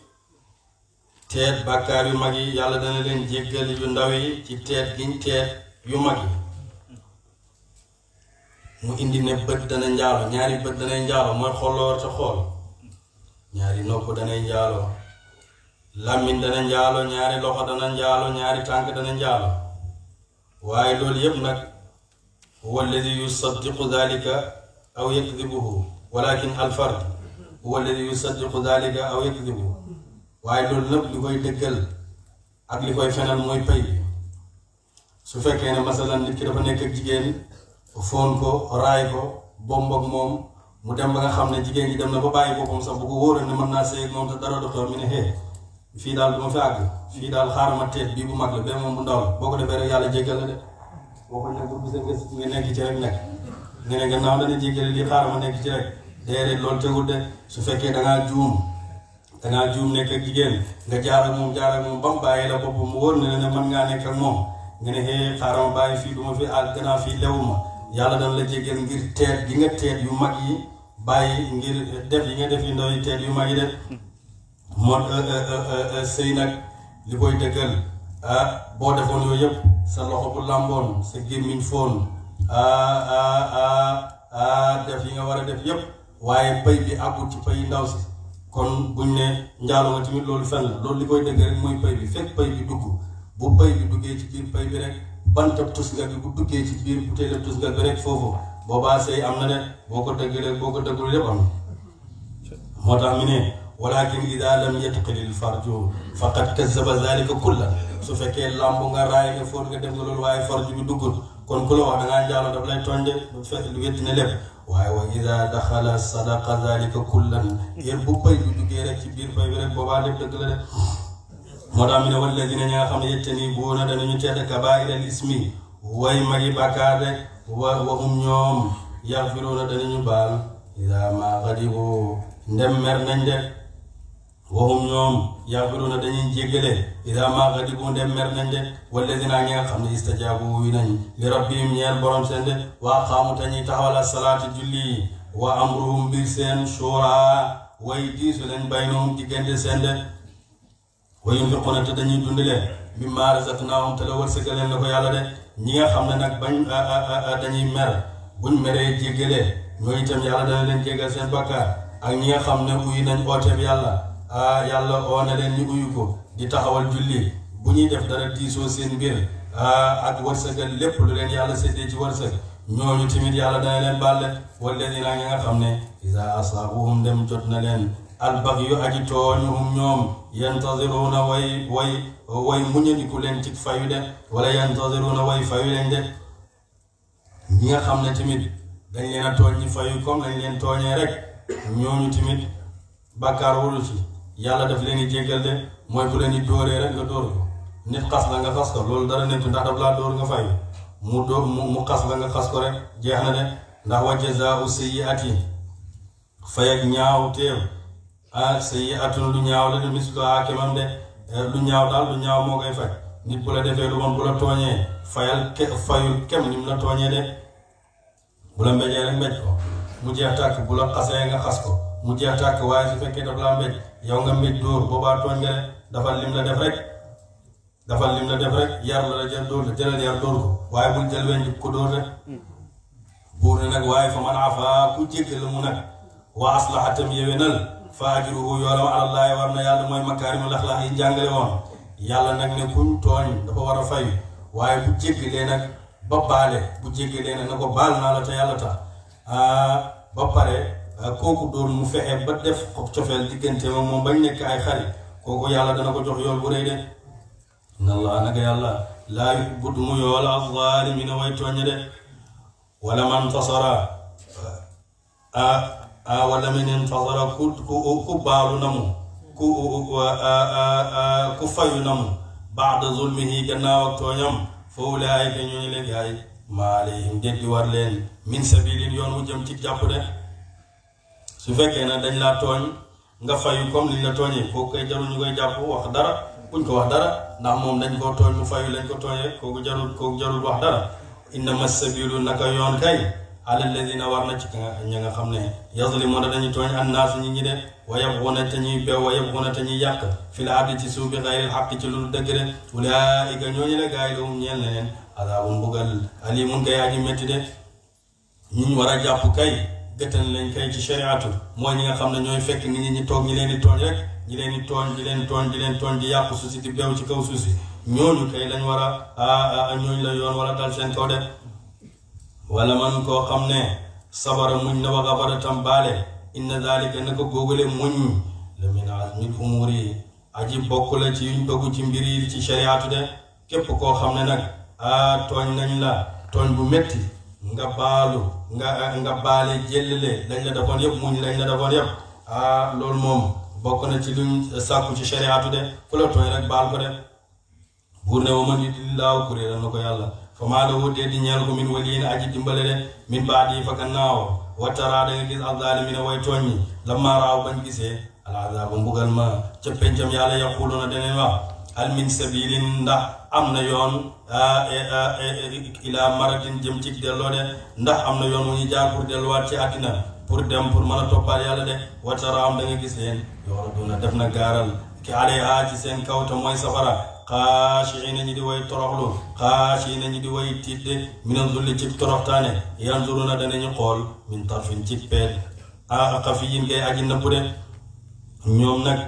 teet bàkkaar yu mag yi yàlla dana leen jéggal yu ndaw yi ci teet giñ teet yu mag yi mu indi ne bët dana njaalo ñaari bët danay njaalo mooy xooloo war ta xool ñaari nopp danay njaalo làmmiñ dana njaalo ñaari loxo dana njaalo ñaari tànk dana njaalo waaye loolu yépp nag huwa alladi yusaddiqu dalika aw yakdibuhu walakin alfard huwa alladi yusaddiqu dalika aw yakdibuhu waaye loolu lépp li koy dëggal ak li koy fenal mooy pay bi su fekkee ne masalan nit ki dafa nekk ak jigéen foon ko raay ko bombog moom mu dem ba nga xam ne jigéen ji dem na ba bàyyi boppam sax bu ko wóoroon ne mën naa sëy ak moom te dara du xew mi ne xee fii daal du ma fi àgg fii daal xaaral ma teet bii bu mag la bee moom bu ndaw la boo ko defee rek yàlla jéggal la de boo ko nekk bu gisee nga nekk ci rek nekk nga ne gannaaw dana jéggale lii xaaral ma nekk ci rek déedéet loolu tegul de su fekkee dangaa juum nekk ak jigéen nga jaar ak moom ba mu bàyyi la boppam mu wóor ne ne mën ngaa nekk ak moom nga ne xee xaaral ma bàyyi fii du ma fi àgg gannaaw fii lewuma yàlla dana la jéggal ngir teet gi nga teet yu mag yi bàyyi ngir def yi nga def yu ndaw yi teet yu mag yi def moo sëy nag li koy dëggal boo defoon yooyu yëpp sa loxo bu làmboon sa gémmiñ foon def yi nga war a def yëpp waaye pay bi àggul ci pay ndaw si kon buñ ne njaaloo nga tamit loolu fen la loolu li koy dëgg rek mooy pay bi fekk pay bi dugg bu pay bi duggee ci biir pay bi rek bantab tusngal bi bu duggee ci biir butéelab tusngal bi rek foofu boobaa sëy am na de boo ko dëggalee boo ko dëggul yëpp am moo tax mi ne walakin ida lam yatqilil farju faqad kazzaba zalika kullan su fekkee lamb nga raay nga fóot nga def nga loolu waaye farju bi duggul kon ku la wax da ngaa njaalo daf lay tonde fekk lu wetti ne lépp waaye wa ida daxala sadaqa zalika kullan yéen bu pay bi duggee rek ci biir pay bi rek boobaa lépp dëgg la de moo tax mi ne walladina ñi nga xam ne yajtanibuuna danañu tedd kabaa'iral ismi way magi bàkkaar rek waxum ñoom yaxfiruuna danañu baal ida ma xadibu ndem mer nañ de waxum ñoom yaxfiruuna dañuy jéggale ida ma xadibu ndem mer nañ de walladina ñi nga xam ne istajaabu wuy nañ li rabbihim ñeel borom seen de wa aqaamu tañuy taxawal salaati julli wa amruhum mbir seen shura way diisu leen baynahum diggante seen de wa yunfiquuna te dañuy dundale mimmaa razaqnaahum te la wërsëgaleen na ko yàlla de ñi nga xam ne nag bañ dañuy mer buñ meree jéggale ñooy itam yàlla dana leen jéggal seen bakkaar ak ñi nga xam ne uyu nañ ooteeb yàlla yàlla oo na leen ñu uyu ko di taxawal julli bu ñuy def dara diisoo seen mbir ak wërsëgal lépp lu leen yàlla séddee ci wërsëg ñooñu tamit yàlla dana leen bàlle walladina ñi nga xam ne iza asaabuhum dem jot na leen albagyu aji tooñuhum ñoom yantaziruuna way muñandiku leen ci fayu de wala yantaziruuna way fayu leen de ñi nga xam ne tamit dañ leen a tooñ ñi fayu comme lañ leen tooñee rek ñooñu tamit bàkkaar waru ci yàlla daf leen di jéggal de mooy bu leen di dóoree rek nga dóor ko nit xas la nga xas ko loolu dara nekk ndax daf laa dóor nga fayu mu xas la nga xas ko rek jeex na de ndax wa jazaa'u sayyi'ati fay ak ñaaw teew sayyi'atun lu ñaaw la du misluhaa kemam de lu ñaaw daal lu ñaaw moo koy faj nit bu la defee lu bon bu la tooñee fayul kem ni mu la tooñee de bu la mbéjee rek mbéj ko mu jeex tàkk bu la xasee nga xas ko mu jeex tàkk waaye su fekkee daf laa mbéj yow nga mbéj dóor boobaa tooñ nga de dafal lim la def rek yar la jël dóor la jëlal yar dóor ko waaye bul jël weñ ko dóor rek buur ne nag waaye fa man afa ku jéggal mu nag wa aslaha tam yéwénal fa ajruhu yoolam alallahi war na yàlla mooy makaarimul axlaaq yi jàngale woon yàlla nag ne kuñ tooñ dafa war a fay waaye bu jéggalee nag ba baale bu jéggalee nag na ko baal naa la te yàlla tax ba pare kooku doon mu fexe ba def ko cofeel diggante moom bañ nekk ay xarit kooku yàlla dana ko jox yool bu rëy de inna allah naka yàlla laa yuhibbu du mu yool az-zaalimiina way tooñ de wala man tasara wala man intasara ku baalu na mu ku fayu na mu baada zulmihi gannaaw ak tooñam fa ulaa'ika ñooñu leen gaay maa alayhim déddi war leen min sabilin yoon wu jëm ci jàpp de su fekkee ne dañ laa tooñ nga fayu comme liñ la tooñee kooku koy jarul ñu koy jàpp wax dara buñ ko wax dara ndax moom dañ koo tooñ mu fayu lañ ko tooñee kooku jarul wax dara innama sabilu naka yoon kay ala alladina war na ci ña nga xam ne yazlimuna dañuy tooñ annaas ñi ñi de wa yabghuna te ñuy bew wa yabghuna te ñuy yàq fil ardi ci suuf bi xayril xaq ci lu dëgg de ulaa'ika ñooñu la gaay lahum ñeel na leen azaabun mbugal alimun kay aji métti de ñi ñu war a jàpp kay gëttan lañ kay ci shariatu mooy ñi nga xam ne ñooy fekk nit ñi toog ñi leen di tooñ rek ñi leen di tooñ di leen tooñ di yàq suuf si di bew ci kaw suuf si ñooñu kay lañ war a ñooñu la yoon wala dal seen kaw de wala man koo xam ne sabara muñ na wa gafara tam baale inna daalika na ko góogale muñ la min azmil umuri aji bokk la ci yuñ dogu ci mbir yi ci shariatu de képp koo xam ne nag tooñ nañ la tooñ bu métti nga baalu nga baale jëllale lañ la defoon yëpp muñ lañ la defoon yëpp loolu moom bokk na ci luñ sàkku ci shariatu de ku la tooñ rek baal ko de buur ne wa man yudlillaahu kuréel na ko yàlla fa maa lahu di ñeel ko min waliyin aji dimbale de min baadi fa gannaaw wa taraa da nga gis az-zaalimiina way tooñ ñi lammaa raaw bañ gisee al-azaaba mbugal ma ca pencam yàlla yaquluuna daneen wax hal min sabilin ndax am na yoon ilaa maratin jëm ci delloo de ndax am na yoon wu ñu jaar pour delluwaat ci àddina pour dem pour mën a toppaat yàlla de wa taraa da nga gis leen yu'raduuna def na gaaral ki alayhaa ci seen kaw te mooy safara xaashiina ñi di way toroxlu xaashiina ñi di way tiit mina zulli ci toroxtaane yanzuruna danañu xool min tarfin ci peet xafiyin ngay aji nëbbu de ñoom nag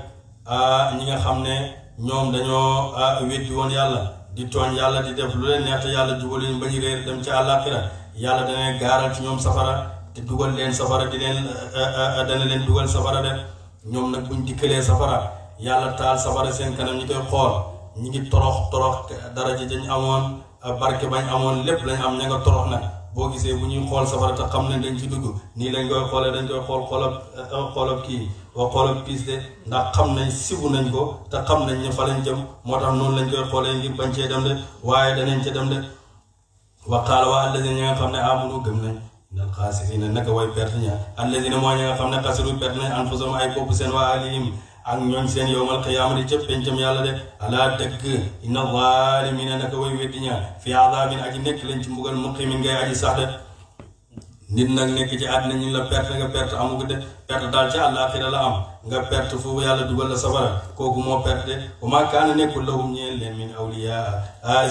ñi nga xam ne ñoom dañoo weddi woon yàlla di tooñ yàlla di def lu leen neex te yàlla jubal leen ba ñu réer dem ci àllaaxira yàlla dana gaaral ci ñoom safara te dugal leen safara dana leen dugal safara de ñoom nag buñ dikkalee safara yàlla taal safara seen kanam ñi koy xool ñi ngi torox daraja dañ amoon barke bañ amoon lépp lañ am ña nga torox nag boo gisee bu ñuy xool safara te xam ne dañ ci dugg nii lañ koy xoolee dañ koy xoolab kii wa xoolab piis de ndax xam nañ sibu nañ ko te xam nañ ne fa lañ jëm moo tax noonu lañ koy xoolee ngir bañ cee dem de waaye danañ ca dem de wa qaala wa alladina ñi nga xam ne amanu gëm nañ nal xaasiriina naka way perte ña alladina mooy ñi nga xam ne xasiru perte nañ anfusahum ay bopp seen wa alihim ak ñooñ seen yowmal qiyaamati ca pencam yàlla de alaa dëkk inna zaalimiina naka way weddi ña fi azaabin aji nekk lañ ci mbugal muqimin ngay aji sax de nit nag nekk ci àddina ñu la perte nga perte amu ko de perte daal ci àllaaxira la am nga perte foofu yàlla dugal la safara kooku moo perte de wa maa kaana nekkul lahum ñeel leen min awliyaa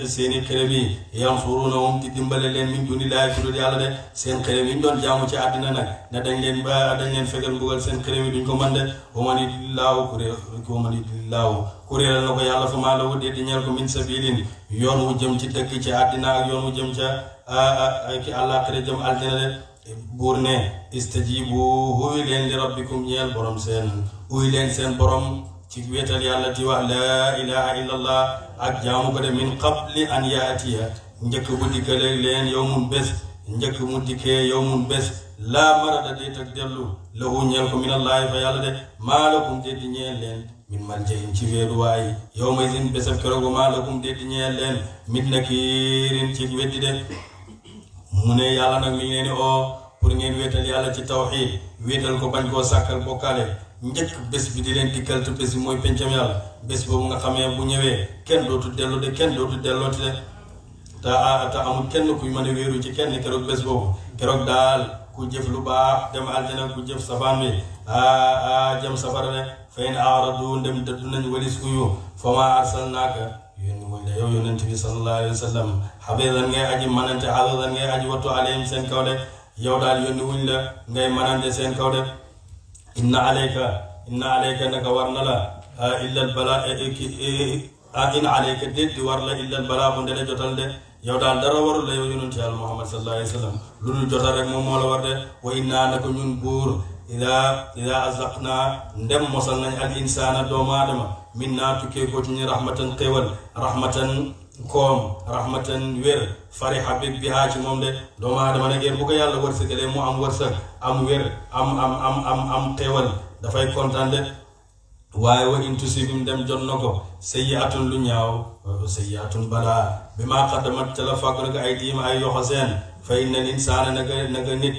seeni xërëm yi yansuruunahum di dimbale leen min duunillaahi ku dul yàlla de seen xërëm yi ñu doon jaamu ci àddina nag ne dañ leen fegal mbugal seen xërëm yi duñ ko mën de wa man yudlillaahu kuréelal na ko yàlla fa maa lahu di ñeel ko min sabilin yoon wu jëm ci dëkk ci àddina ak yoon wu jëm ca ki àllaaxira jëm aljana de buur ne istajibu huy leen li rabbikum ñeel borom seen huy leen seen borom ci wéetal yàlla di wax laa ilaha illallah ak jaamu ko de min qabli an yaatiya njëkk bu dikkale leen yawmun bés njëkk mu dikkee yawmun bés laa marada déet ak dellu lahu ñeel ko minallaahi fa yàlla de maa lakum déet di ñeel leen min maljahin ci weeruwaay yawma izin bésab keroog maa lakum déet di ñeel leen min nakiirin ci weddi de mu ne yàlla nag mi ngi leen di oo pour ngeen wéetal yàlla ci tawxiid wéetal ko bañ koo sàkkal bokkaale njëkk bés bi di leen dikkal te bés bi mooy pencam yàlla bés boobu nga xamee bu ñëwee kenn dootu dellu de kenn dootu dellooti de te amul kenn kuy mën a wéeru ci kenn keroog bés boobu keroog daal ku jëf lu baax dem aljana ku jëf safaan bi jëm safara de fa in aaradu ndem dëddu nañ walis uyu fa maa arsalnaaka yónni mooy la yow yonent bi sallallahu alayhi wa sallam xafiisan ngay aji manante xafiisan ngay aji wattu alayhim seen kaw de yow daal yónni wuñ la ngay manante seen kaw de inna alayka naka war na la illa al bala in alayka déet di war la illa al bala bu ndele jotal de yow daal dara warul la yow yonent yàlla Muhammad sallallahu alayhi wa sallam lu dul jotal rek moom moo la war de wa inna naka ñun buur ida azaqna ndem mosal nañ al insaana doomu aadama min naa tukkee ko ci ñu rahmatan xéwal rahmatan koom rahmatan wér fariha bég bi haa ci moom de doomu aadama nag yéen bu ko yàlla wërsëgalee mu am wërsëg am wér am xéwal dafay kontaan de waaye wa in tusibim dem jot na ko sayyi'atun lu ñaaw sayyi'atun balaa bi maa qaddamat ca la fàgg nag ay diim ay yoxo seen fa inna al insaana naka nit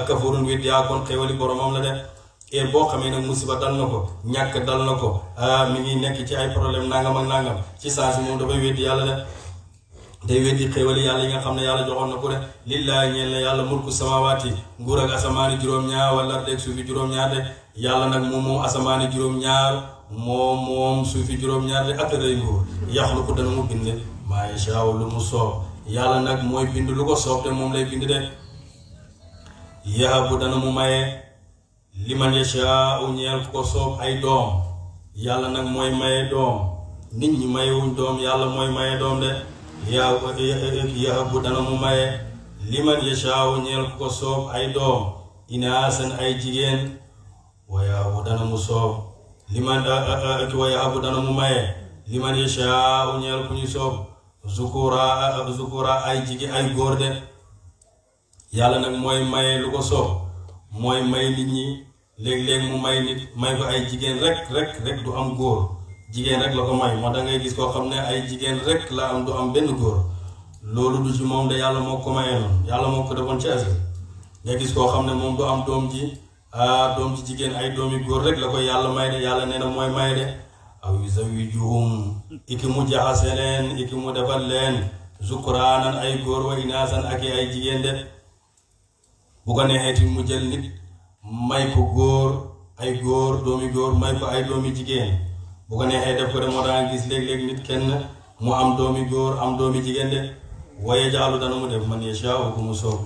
kafurun wit yaa kon xéwali boromam la de et boo xamee nag musiba dal na ko ñàkk dal na ko mi ngi nekk ci ay problème nangam ak nangam ci saa si moom dafay weddi yàlla de day weddi xéwali yàlla yi nga xam ne yàlla joxoon na ko de lillaahi ñeel na yàlla mulku samawaati nguur ak asamaani juróom-ñaar wala ardeeg suufi juróom-ñaar de yàlla nag moom asamaani juróom-ñaar moom suufi juróom-ñaar de ak rëy nguur yaxluqu dana mu bind maa yashaa'u lu mu soob yàlla nag mooy bind lu ko soob te moom lay bind de yahabu dana mu maye liman yashaa'u ñeel ko soob ay doom yàlla nag mooy maye doom nit ñi mayewuñ doom yàlla mooy maye doom de yahabu dana mu maye liman yashaa'u ñeel ko soob ay doom inaasan ay jigéen wa yahabu dana mu soob wa yahabu dana mu maye liman yashaa'u ñeel ku ñu soob zukura ay jigéen ay góor de yàlla nag mooy maye lu ko soob mooy may nit ñi léeg-léeg mu may nit may ko ay jigéen rek du am góor jigéen rek la ko may moo tax ngay gis koo xam ne ay jigéen rek la am du am benn góor loolu du ci moom de yàlla moo ko mayee noonu yàlla moo ko defoon ci asal nga gis koo xam ne moom du am doom ji jigéen ay doomi góor rek la koy yàlla may de yàlla nee na mooy may de aw yuzawijuhum iki mu jaxase leen iki mu defal leen zukuraanan ay góor wa inaasan ak ay jigéen de bu ko neexeeti mu jël nit may ko góor ay góor doomi góor may ko ay doomi jigéen bu ko neexee def ko de moo daan gis léeg-léeg nit kenn mu am doomi góor am doomi jigéen de waye jaalu dana mu def man yashaa'u ku mu soob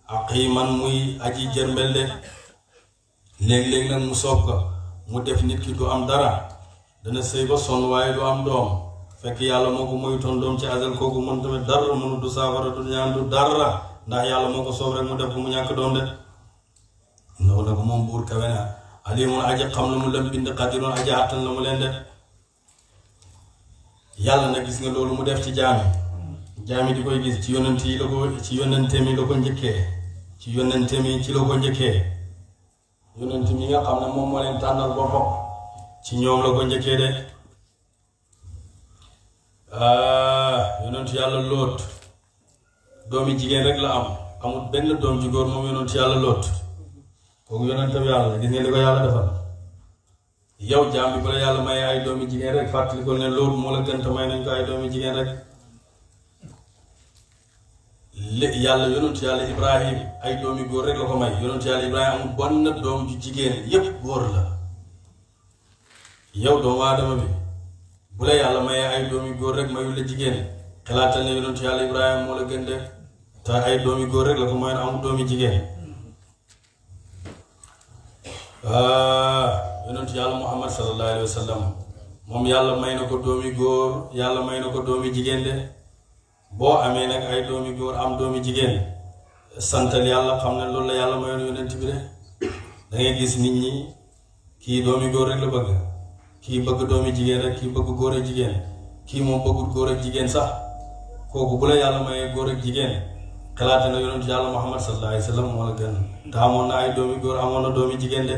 aqiiman muy aji jërmbel de léeg-léeg nag mu soob ko mu def nit ki du am dara dana sëy ba sonn waaye du am doom fekk yàlla moo ko moytoon doom ci azal kooku mën tamit dara mënu du saafara du ñaan du dara ndax yàlla moo ko soob rek mu def ko mu ñàkk doom de ndaw na ko moom buur kawe na alimun aji xam la mu lam bind qadirun aji àttan la mu leen de yàlla nag gis nga loolu mu def ci jaami di koy gis ci yonent yi la ko ci yonenteem yi la ko njëkkee ci yonenteem yi ci la ko njëkkee yonent mi nga xam ne moom moo leen tànnal boppam ci ñoom la ko njëkkee de yonent yàlla Lóot doomi jigéen rek la am amul benn doom ji góor moom yonent yàlla Lóot kooku yonentam yàlla gis ngeen li ko yàlla defal yow jaam bi bala yàlla may ay doomi jigéen rek fàttali ko ne Lóot moo la gën te may nañ ko ay doomi jigéen rek yàlla yonent yàlla Ibrahim ay doomi góor rek la ko may yonent yàlla Ibrahim amul benn doom ju jigéen yépp góor la yow doomu aadama bi bu la yàlla mayee ay doomi góor rek mayul la jigéen xalaatal ne yonent yàlla Ibrahima moo la gën de te ay doomi góor rek la ko mayoon amul doomi jigéen yonent yàlla Muhammad sallallahu alayhi wa sallam moom yàlla may na ko doomi góor yàlla may na ko doomi jigéen de boo amee nag ay doomi góor am doomi jigéen santal yàlla xam ne loolu la yàlla mayoon yonent bi de da ngay gis nit ñi kii doomi góor rek la bëgg kii bëgg doomi jigéen rek kii bëgg góor ak jigéen kii moom bëggul góor ak jigéen sax kooku bu la yàlla mayee góor ak jigéen xalaate na yonent yàlla Muhammad sallallahu alayhi wa sallam moo la gën te amoon na ay doomi góor amoon na doomi jigéen de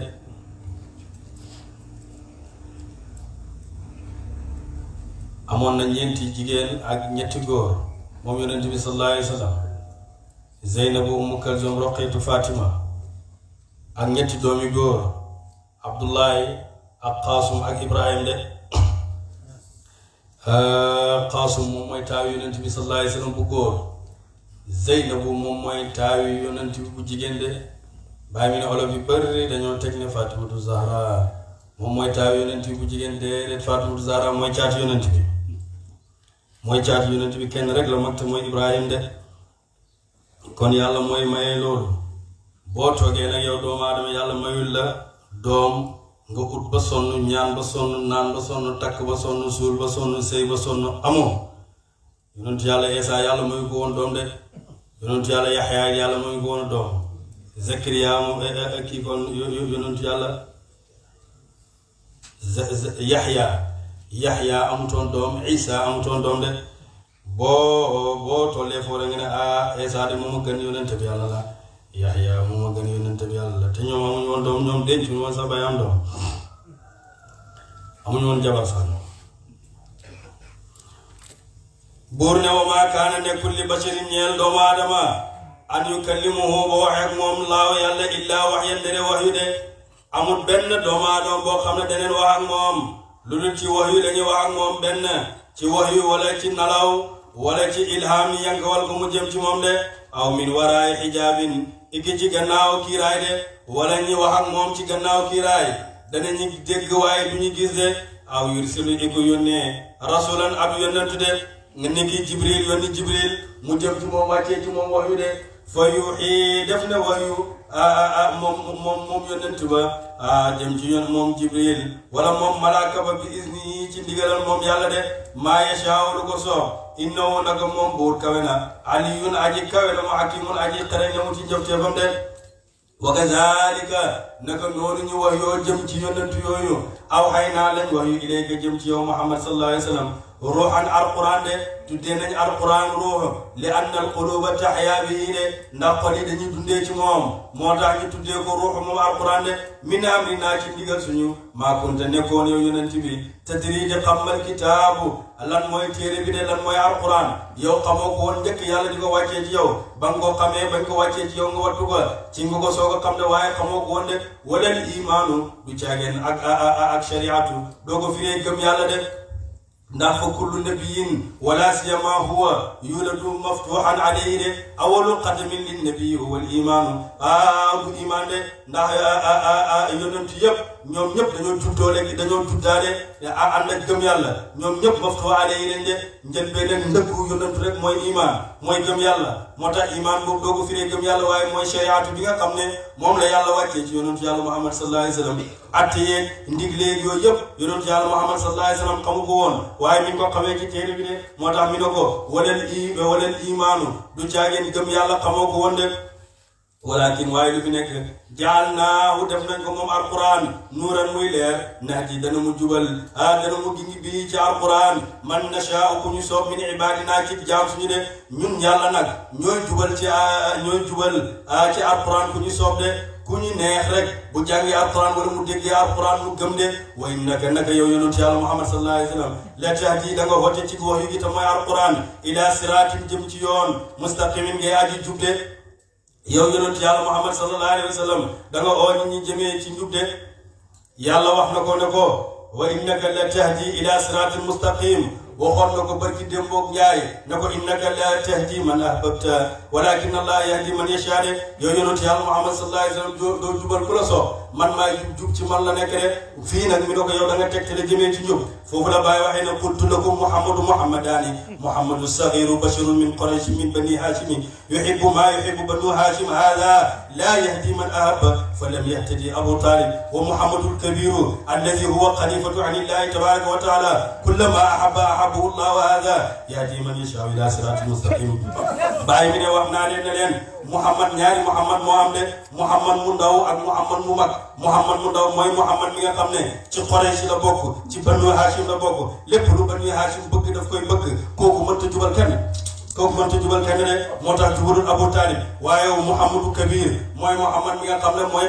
amoon na ñeenti jigéen ak ñetti góor moom yonent bi sallallahu alayhi wa sallam Zeynabu Umu Kalsum Roqeetu Fatima ak ñetti doomi góor Abdullahi ak Qaasum ak Ibrahim de Qaasum moom mooy taawi yonent bi sallallahu alayhi wa sallam bu góor Zeynabu moom mooy taawi yonent bi bu jigéen de bàyyi mi ne olof yu bëri dañoo teg ne Fatimatu Zahra moom mooy taawi yonent bi bu jigéen de Fatimatu Zahra mooy caati yonent bi mooy caati yonent bi kenn rek la mag te mooy Ibrahim de kon yàlla mooy maye loolu boo toogee nag yow doomu aadama yàlla mayul la doom nga ut ba sonn ñaan ba sonn naan ba sonn takk ba sonn suul ba sonn sëy ba sonn amoo yonentu yàlla Eesa yàlla mooy ko woon doom de yonentu yàlla Yaxya yàlla mooy ko woon doom Zakariya moom kii kon yonentu yàlla Yaxya amutoon doom Isa amutoon doom de boo tollee foo nga ne Eesa de moom a gën yonente bi yàlla la Yaxya moom a gën yonente bi yàlla la te ñoom amuñu woon doom ñoom dencuñu woon sax bay am doom amuñu woon jabar sax ñoom buur ne wa maa kaana nekkul li basharin ñeel doomu aadama an yukallimuhu ba wax ak moom laaw yàlla illaa waxyan dene wax yu de amul benn doomu aadama boo xam ne daneen wax ak moom lu dul ci wax yu dañuy wax ak moom benn ci wax yu wala ci nalaw wala ci ilham ni yankawal ko mu jëm ci moom de aw min waraay xijaabin iki ci gannaaw kiiraay de wala ñi wax ak moom ci gannaaw kiiraay danañu dégg waaye du ñu gis de aw yursilu iku yónnee rasulan ab yónnentu de nga nekki jibril yónni jibril mu jëm ci moom wàccee ci moom wax yu de fa yuuxi def na wax yu moom yónnentu ba jëm ci yoon moom jibril wala moom malaaka ba bi izni ci ndigalal moom yàlla de maa yashaa lu ko soob innahu naka moom buur kawe na aliyun aji kawe na mu hakimun aji xereñ na mu ci njëfteefam de wa kazalika naka noonu ñu wax yoo jëm ci yónnentu yooyu aw xay naa lañ wax yu ilayka jëm ci yow Muhammad sallallahu alayhi wa sallam ruuxan alquran de tuddee nañ alquran ruux li anna alquluba taxya bihi de ndax xol yi dañuy dundee ci moom moo tax ñu tuddee ko ruux moom alquran de min amrinaa ci ndigal suñu maa kunta nekkoon yow yonent bi tadri de xamal kitaabu lan mooy téere bi de lan mooy alquran yow xamoo ko woon njëkk yàlla di ko wàccee ci yow ba nga ko xamee bañ ko wàccee ci yow nga wattu ko ci nga ko soog a xam ne waaye xamoo ko woon de walal imaanu du caageen ak shariatu doo ko firee gëm yàlla de ndax fa kullu nabiyin wala siyama huwa yuladu maftuhan alayhi de awalul xatamin lin nabii huwa al imaanu bu iman de ndax yonentu yëpp ñoom ñëpp dañoo tuddoo léegi dañoo tuddaale ànd ak gëm yàlla ñoom ñëpp maftuha alayhi lañ de njëlbeen ndëggu yonentu rek mooy iman mooy gëm yàlla moo tax iman boobu doo ko firee gëm yàlla waaye mooy shariatu bi nga xam ne moom la yàlla wàccee ci yonentu yàlla Muhammad sallallahu alayhi wa sallam atte yeeg ndigleeg yooyu yëpp yonentu yàlla Muhammad sallallahu alayhi wa sallam xamu ko woon waaye mi ngi ko xamee ci téere bi de moo tax mi ne ko walal imaanu du caageen gëm yàlla xamoo ko woon de walakin waaye lu fi nekk jaalnaahu def nañ ko moom alquran nuuran muy leer nahdi dana mu jubal dana mu gingi bii ci alquran man nashaa'u ku ñu soob min ibadina ci jaam suñu de ñun yàlla nag ñooy jubal ci alquran ku ñu soob de ku ñu neex rek bu jàngee alquran wala mu déggee alquran mu gëm de way naka yow yonent yàlla Muhammad sallallahu alayhi wa sallam la tahdi da nga woote ci wax yu gi te mooy alquran ila siraatin jëm ci yoon mustaqimin ngay aji jub de yow yonent yàlla Muhammad sallallahu alayhi wa sallam da nga oo nit ñi jëmee ci njub de yàlla wax na ko ne ko wa innaka la tahdi ila siraatin mustaqim waxoon na ko barki démboog njaay ne ko innaka la tahdi man ahbabta walakin allah yahdi man yashaa de yow yonent yàlla Muhammad sallallahu alayhi wa sallam doo jubal ku la soob man maa jub ci man la nekk de fii nag mi ne ko yow da nga tegtale jëmee ci njub foofu la bàyyi waxee ne qultu lakum muhammadani muhammadu sagiru basharun min quraysh min bani hashimi yuhibbu ma yuhibbu banu hashim hada la yahdi man ahabba falam yahtadi abu talib wa muhammadu alkabiru alladhi huwa khalifatu an illahi tabaraka wa taala kullama ahabbahu allah wa hada yahdi man yashaa ila siratin mustaqim bàyyi mi ne wax naa leen ne leen muhammad ñaari muhammad moo am de muhammad mu ndaw ak muhammad mu mag muhammad mu ndaw mooy muhammad mi nga xam ne ci Quraysh la bokk ci banu hashim la bokk lépp lu banu hashim bëgg daf koy bëgg kooku mënta jubal kenn de moo tax jubalul abu talib waaye muhammadu kabir mooy muhammad mi nga xam ne mooy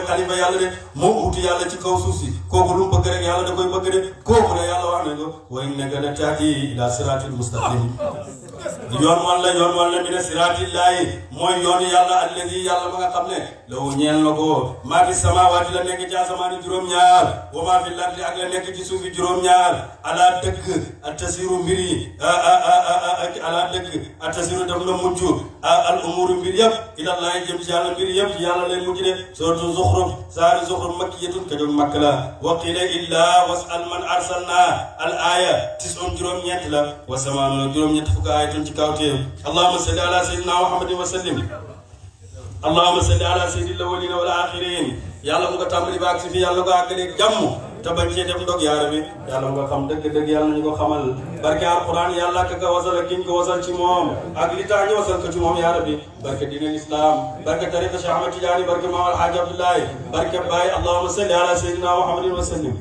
xalifa yàlla de moo uti yàlla ci kaw suuf si kooku lu mu bëgg rek yàlla da koy bëgg de kooku ne yàlla wax na ko wa innaka la tahdi ila siratil mustaqim yoon walla mi ne siraatillaahi mooy yoonu yàlla alladi yàlla ba nga xam ne law ñeel na ko maa fi samaawaati la nekk ci asamaani juróom-ñaar wa maa fi lardi ak la nekk ci suufi juróom-ñaar ala dëkk attasiru mbir yi ala dëkk attasiru daf na mujj al umuru mbir yëpp ilallaahi jëm ci yàlla mbir yëpp ci yàlla lay mujj de suratu zuxruf saari zuxruf makkiyatun ka jóg makk la wa qila illaa wasal man arsalna al aaya tisun juróom-ñeent la wa samaanuna juróom-ñett fukk aayatun ci kawteef allahumma salli ala sayyidina muhammadin wa sallim allahumma salli ala sayyidil awwalina wal akhirin yàlla mu nga tàmbali ba ak si fii yàlla nga àggaleeg jàmm te bañ cee def ndog yaa rabbi yàlla mu nga xam dëgg-dëgg yàlla nañu ko xamal barke alquran yàlla ka wasal ak kiñ ko wasal ci moom ak li tax ñu wasal ko ci moom yaa rabbi barke diinal islam barke tariqa Cheikh Ahmad Tidiane barke Maam Alhaji Abdoulaye barke Baye allahumma salli ala sayyidina Muhammadin wa sallim